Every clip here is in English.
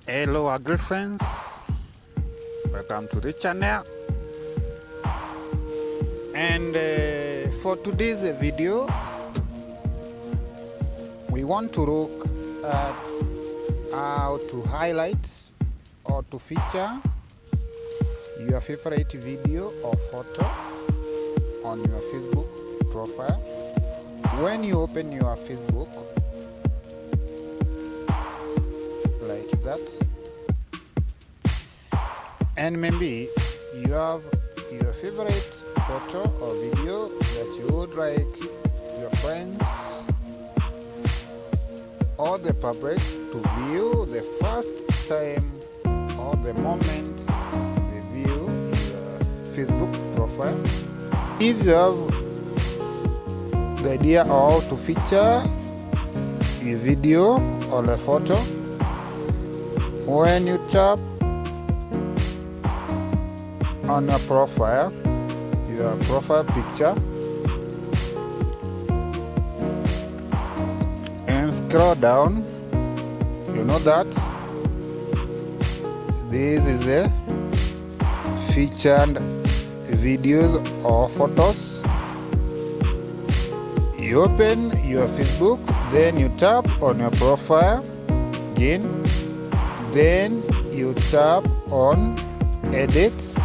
Hello our great friends, welcome to the channel. And for today's video we want to look at how to highlight or to feature your favorite video or photo on your Facebook profile. When you open your Facebook like that, and maybe you have your favorite photo or video that you would like your friends or the public to view the first time or the moment they view your Facebook profile. If you have the idea how to feature a video or a photo, when you tap on your profile picture, and scroll down, you know that this is the featured videos or photos. You open your Facebook, then you tap on your profile again, then you tap on edit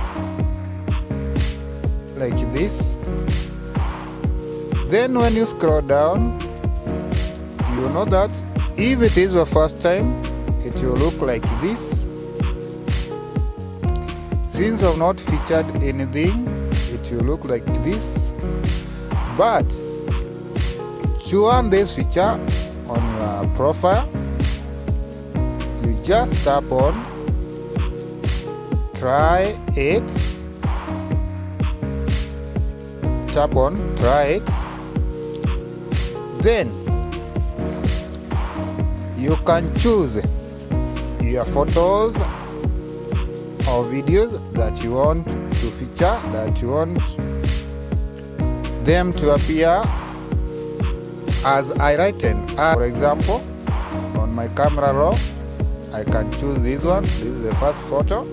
like this. Then when you scroll down, you know that if it is your first time, it will look like this. Since I've not featured anything, it will look like this. But to earn this feature on your profile, you just tap on try it. Tap on try it. Then you can choose your photos or videos that you want to feature, that you want them to appear as highlighted. For example, on my camera roll, I can choose this one. This is the first photo.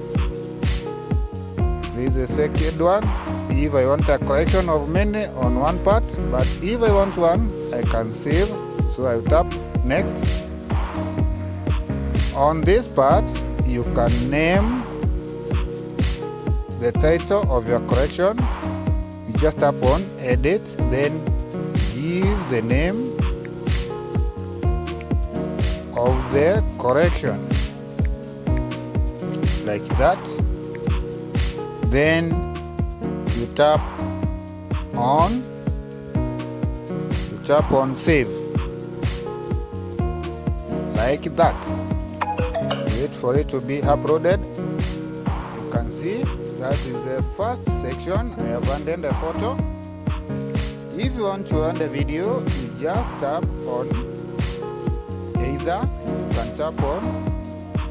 This is the second one. If I want a collection of many on one part, but if I want one, I can save. So I tap next. On this part, you can name the title of your collection. You just tap on edit, then give the name of the collection like that. Then you tap on save like that. Wait for it to be uploaded. You can see that is the first section. I have added a photo. If you want to add a video, you just tap on either you can tap on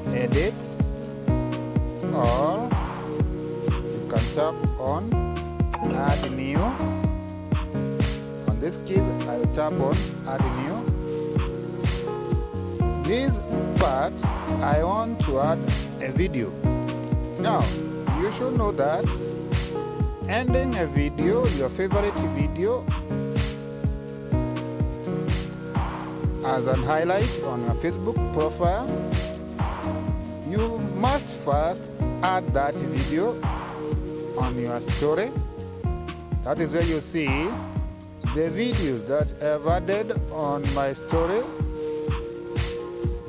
edit, or you can tap on add new. On this case, I'll tap on add new. This part, I want to add a video. Now, you should know that ending a video, your favorite video, as an highlight on your Facebook profile, you must first add that video on your story. That is where you see the videos that I've added on my story.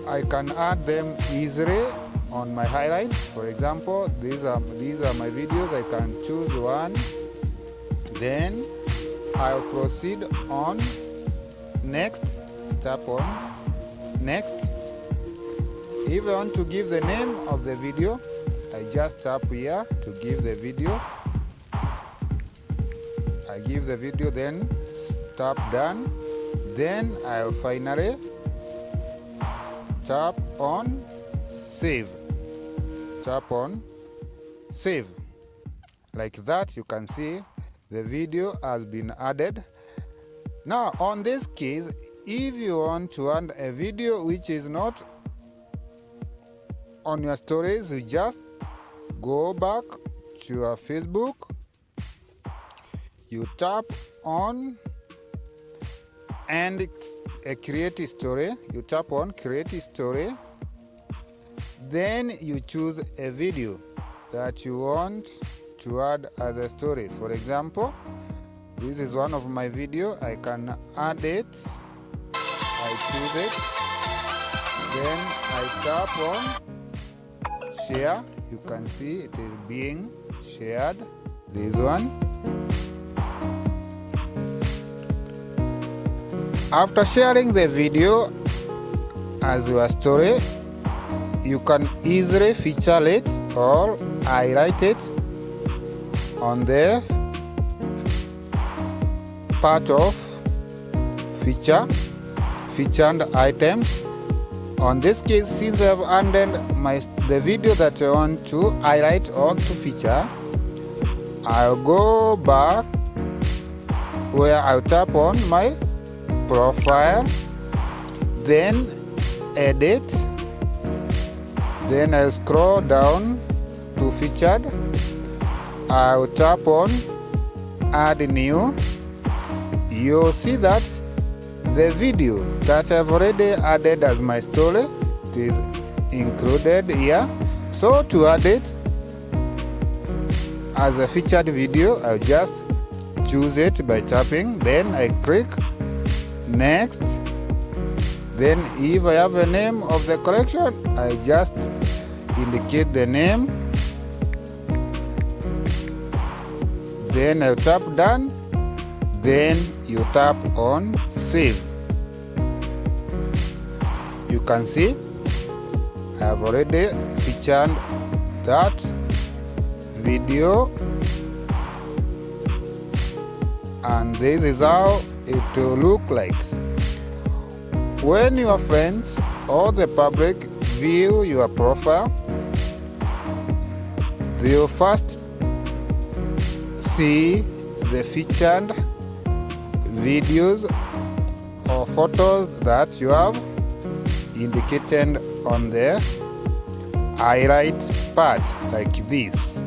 I can add them easily on my highlights. For example, these are my videos. I can choose one, then I'll proceed on next. Tap on next. If I want to give the name of the video, I just tap here to give the video. I give the video, then tap done. Then I'll finally tap on save. Tap on save. Like that, you can see the video has been added. Now on this case, if you want to add a video which is not on your stories, you just go back to your Facebook, you tap on and create a story. You tap on create a story, then you choose a video that you want to add as a story. For example, this is one of my video. I can add it. I choose it, then I tap on share. You can see it is being shared, this one. After sharing the video as your story, you can easily feature it or highlight it on the part of featured items. On this case, since I have added the video that I want to highlight or to feature, I'll go back where I'll tap on my profile, then edit, then I'll scroll down to featured. I'll tap on add new. You'll see that the video that I've already added as my story, it is included here. So to add it as a featured video, I'll just choose it by tapping, then I click next. Then if I have a name of the collection, I just indicate the name, then I'll tap done, then you tap on save. You can see I have already featured that video, and this is how it will look like. When your friends or the public view your profile, they will first see the featured videos or photos that you have indicated on the highlight part, like this.